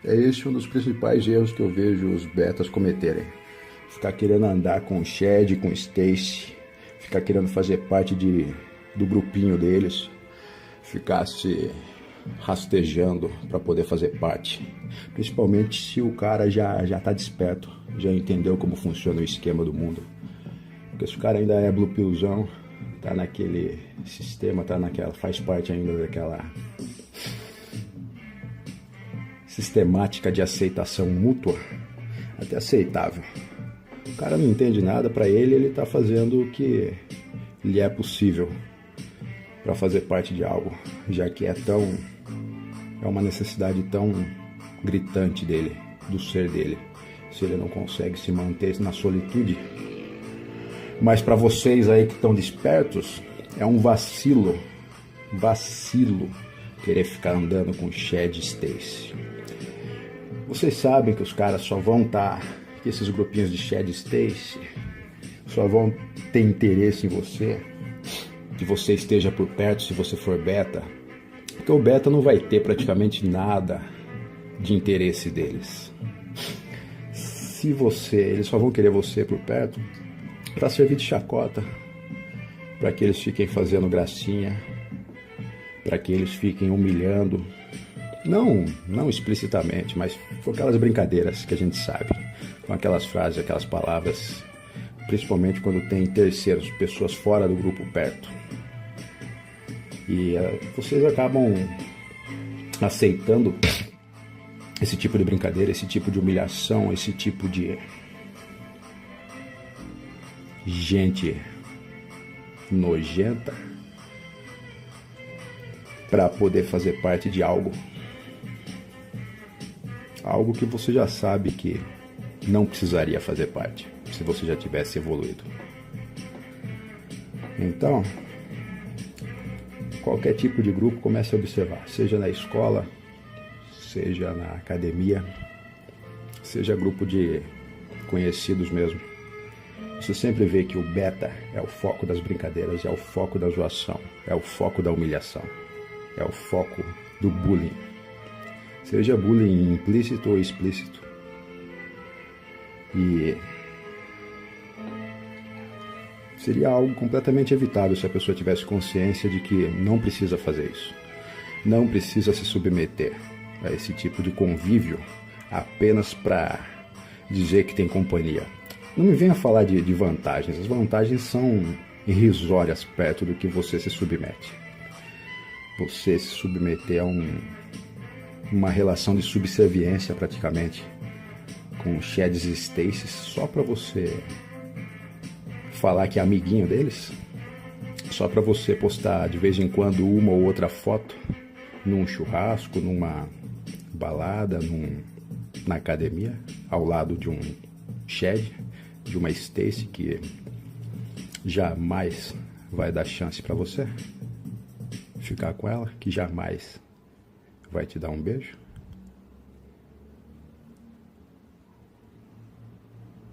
É esse um dos principais erros que eu vejo os betas cometerem. Ficar querendo andar com o Shed, com o Stacy, ficar querendo fazer parte do grupinho deles, ficar se rastejando para poder fazer parte. Principalmente se o cara já está desperto, já entendeu como funciona o esquema do mundo. Porque se o cara ainda é blue pillzão, tá naquele sistema, faz parte ainda daquela sistemática de aceitação mútua, até aceitável. O cara não entende nada, para ele está fazendo o que lhe é possível para fazer parte de algo, já que é uma necessidade tão gritante dele, do ser dele, se ele não consegue se manter na solitude. Mas para vocês aí que estão despertos, é um vacilo querer ficar andando com Shed Stacy. Vocês sabem que os caras só vão que esses grupinhos de Shed Stacy só vão ter interesse em você, que você esteja por perto se você for beta, porque o beta não vai ter praticamente nada de interesse deles. Eles só vão querer você por perto para servir de chacota, para que eles fiquem fazendo gracinha, para que eles fiquem humilhando, não explicitamente, mas com aquelas brincadeiras que a gente sabe, com aquelas frases, aquelas palavras, principalmente quando tem terceiros, pessoas fora do grupo perto. E vocês acabam aceitando esse tipo de brincadeira, esse tipo de humilhação, esse tipo de gente nojenta para poder fazer parte de algo que você já sabe que não precisaria fazer parte se você já tivesse evoluído. Então, qualquer tipo de grupo, comece a observar, seja na escola, seja na academia, seja grupo de conhecidos mesmo. Você sempre vê que o beta é o foco das brincadeiras, é o foco da zoação, é o foco da humilhação, é o foco do bullying. Seja bullying implícito ou explícito. E seria algo completamente evitável se a pessoa tivesse consciência de que não precisa fazer isso. Não precisa se submeter a esse tipo de convívio apenas para dizer que tem companhia. Não me venha falar de vantagens. As vantagens são irrisórias perto do que você se submete. Você se submeter a uma relação de subserviência praticamente com Sheds e Stacy só para você falar que é amiguinho deles, só para você postar de vez em quando uma ou outra foto num churrasco, numa balada, na academia, ao lado de um Shed, de uma Stacy que jamais vai dar chance para você ficar com ela, que jamais vai te dar um beijo.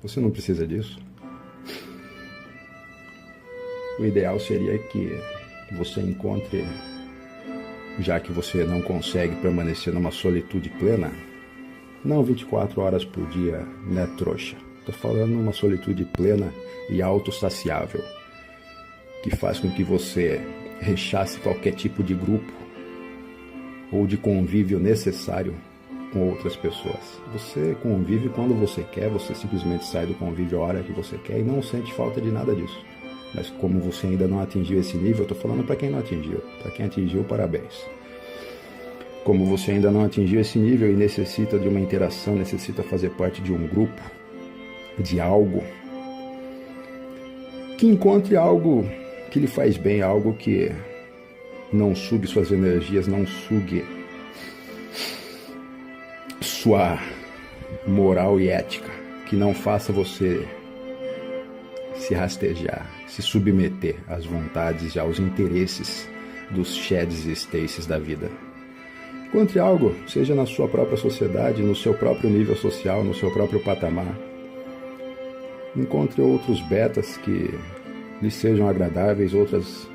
Você não precisa disso. O ideal seria que você encontre, já que você não consegue permanecer numa solitude plena, não 24 horas por dia, né, trouxa? Estou falando numa solitude plena e autossaciável, que faz com que você rechace qualquer tipo de grupo ou de convívio necessário com outras pessoas. Você convive quando você quer, você simplesmente sai do convívio a hora que você quer e não sente falta de nada disso. Mas como você ainda não atingiu esse nível, eu estou falando para quem não atingiu. Para quem atingiu, parabéns. Como você ainda não atingiu esse nível e necessita de uma interação, necessita fazer parte de um grupo, de algo, que encontre algo que lhe faz bem, algo que não sugue suas energias, não sugue sua moral e ética, que não faça você se rastejar, se submeter às vontades e aos interesses dos Sheds e Stacies da vida. Encontre algo, seja na sua própria sociedade, no seu próprio nível social, no seu próprio patamar. Encontre outros betas que lhe sejam agradáveis, outras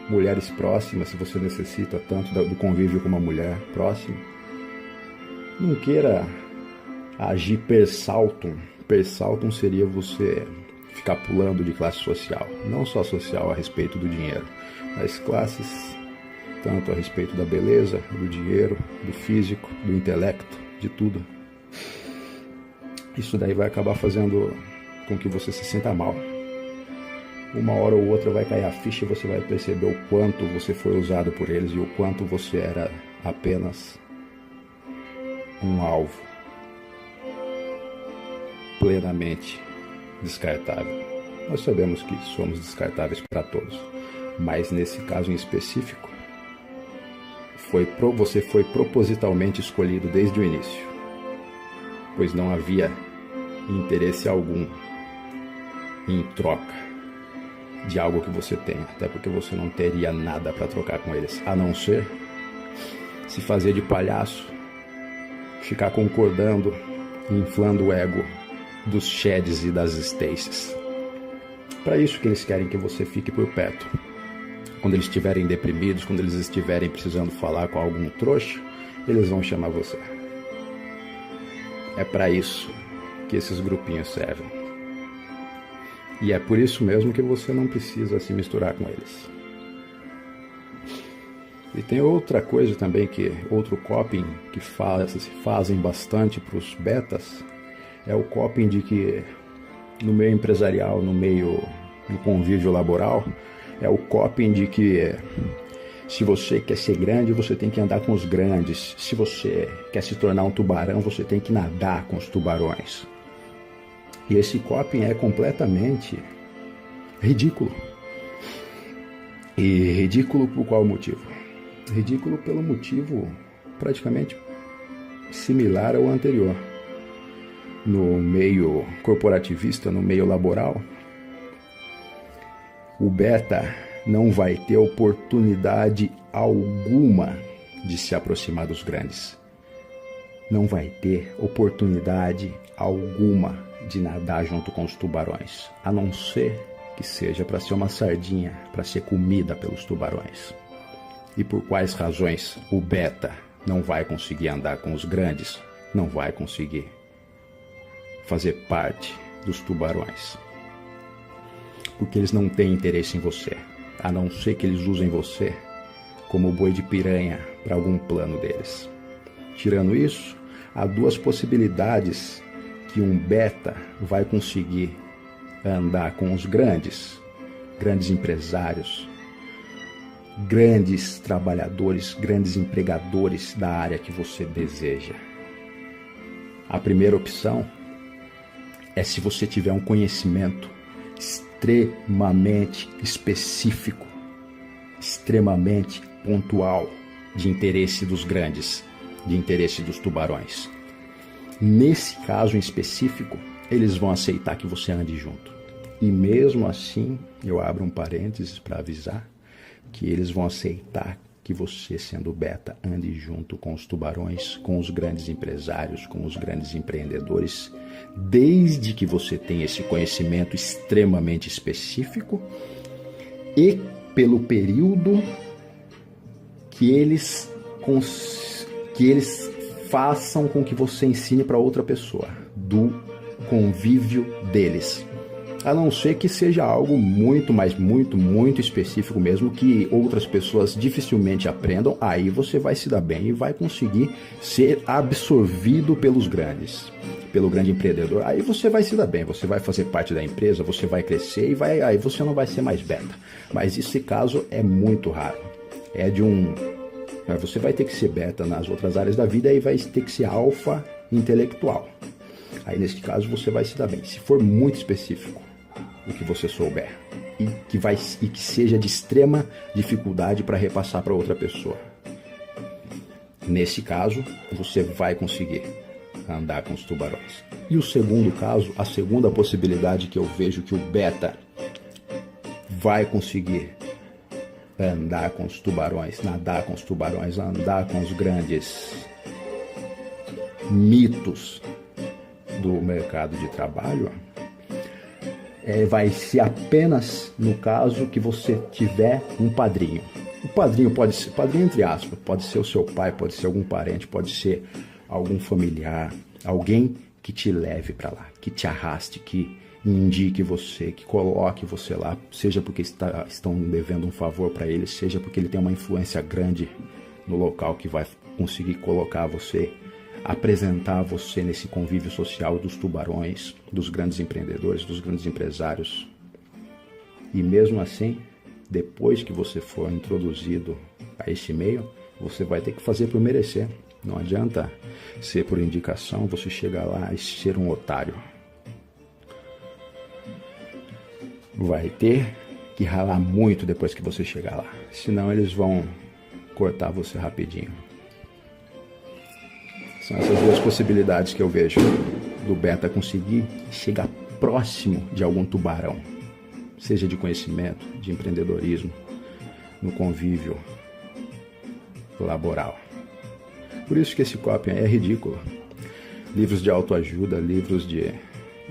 mulheres próximas, se você necessita tanto do convívio com uma mulher próxima. Não queira agir per saltum. Per saltum seria você ficar pulando de classe social, não só social a respeito do dinheiro, mas classes tanto a respeito da beleza, do dinheiro, do físico, do intelecto, de tudo. Isso daí vai acabar fazendo com que você se sinta mal. Uma hora ou outra vai cair a ficha e você vai perceber o quanto você foi usado por eles e o quanto você era apenas um alvo plenamente descartável. Nós sabemos que somos descartáveis para todos, mas nesse caso em específico, você foi propositalmente escolhido desde o início, pois não havia interesse algum em troca de algo que você tem, até porque você não teria nada para trocar com eles, a não ser se fazer de palhaço, ficar concordando, inflando o ego dos Sheds e das Stacies. Para isso que eles querem que você fique por perto. Quando eles estiverem deprimidos, quando eles estiverem precisando falar com algum trouxa, eles vão chamar você. É para isso que esses grupinhos servem. E é por isso mesmo que você não precisa se misturar com eles. E tem outra coisa também, outro coping que fazem bastante para os betas, é o coping de que no meio empresarial, no convívio laboral, é o coping de que se você quer ser grande, você tem que andar com os grandes. Se você quer se tornar um tubarão, você tem que nadar com os tubarões. E esse coping é completamente ridículo. E ridículo por qual motivo? Ridículo pelo motivo praticamente similar ao anterior. No meio corporativista, no meio laboral, o beta não vai ter oportunidade alguma de se aproximar dos grandes. Não vai ter oportunidade alguma de nadar junto com os tubarões, a não ser que seja para ser uma sardinha, para ser comida pelos tubarões. E por quais razões o beta não vai conseguir andar com os grandes, não vai conseguir fazer parte dos tubarões? Porque eles não têm interesse em você, a não ser que eles usem você como boi de piranha para algum plano deles. Tirando isso, há duas possibilidades que um beta vai conseguir andar com os grandes empresários, grandes trabalhadores, grandes empregadores da área que você deseja. A primeira opção é se você tiver um conhecimento extremamente específico, extremamente pontual de interesse dos grandes, de interesse dos tubarões. Nesse caso em específico, eles vão aceitar que você ande junto. E mesmo assim, eu abro um parênteses para avisar que eles vão aceitar que você, sendo beta, ande junto com os tubarões, com os grandes empresários, com os grandes empreendedores, desde que você tenha esse conhecimento extremamente específico e pelo período que eles façam com que você ensine para outra pessoa, do convívio deles. A não ser que seja algo muito, mas muito específico mesmo, que outras pessoas dificilmente aprendam, aí você vai se dar bem e vai conseguir ser absorvido pelos grandes, pelo grande empreendedor. Aí você vai se dar bem, você vai fazer parte da empresa, você vai crescer e aí você não vai ser mais beta. Mas esse caso é muito raro. Você vai ter que ser beta nas outras áreas da vida e vai ter que ser alfa intelectual. Aí nesse caso você vai se dar bem. Se for muito específico o que você souber e que seja de extrema dificuldade para repassar para outra pessoa, nesse caso você vai conseguir andar com os tubarões. E o segundo caso, a segunda possibilidade que eu vejo que o beta vai conseguir andar com os tubarões, nadar com os tubarões, andar com os grandes mitos do mercado de trabalho, vai ser apenas no caso que você tiver um padrinho. O padrinho pode ser, padrinho entre aspas, pode ser o seu pai, pode ser algum parente, pode ser algum familiar, alguém que te leve para lá, que te arraste, que indique você, que coloque você lá, seja porque estão devendo um favor para ele, seja porque ele tem uma influência grande no local que vai conseguir colocar você, apresentar você nesse convívio social dos tubarões, dos grandes empreendedores, dos grandes empresários. E mesmo assim, depois que você for introduzido a esse meio, você vai ter que fazer por merecer. Não adianta ser por indicação, você chegar lá e ser um otário. Vai ter que ralar muito depois que você chegar lá, senão eles vão cortar você rapidinho. São essas duas possibilidades que eu vejo do beta conseguir chegar próximo de algum tubarão, seja de conhecimento, de empreendedorismo, no convívio laboral. Por isso que esse copy é ridículo. Livros de autoajuda, livros de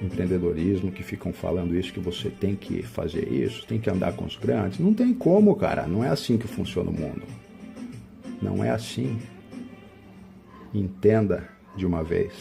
empreendedorismo que ficam falando isso, que você tem que fazer isso, tem que andar com os grandes. Não tem como, cara. Não é assim que funciona o mundo. Não é assim. Entenda de uma vez.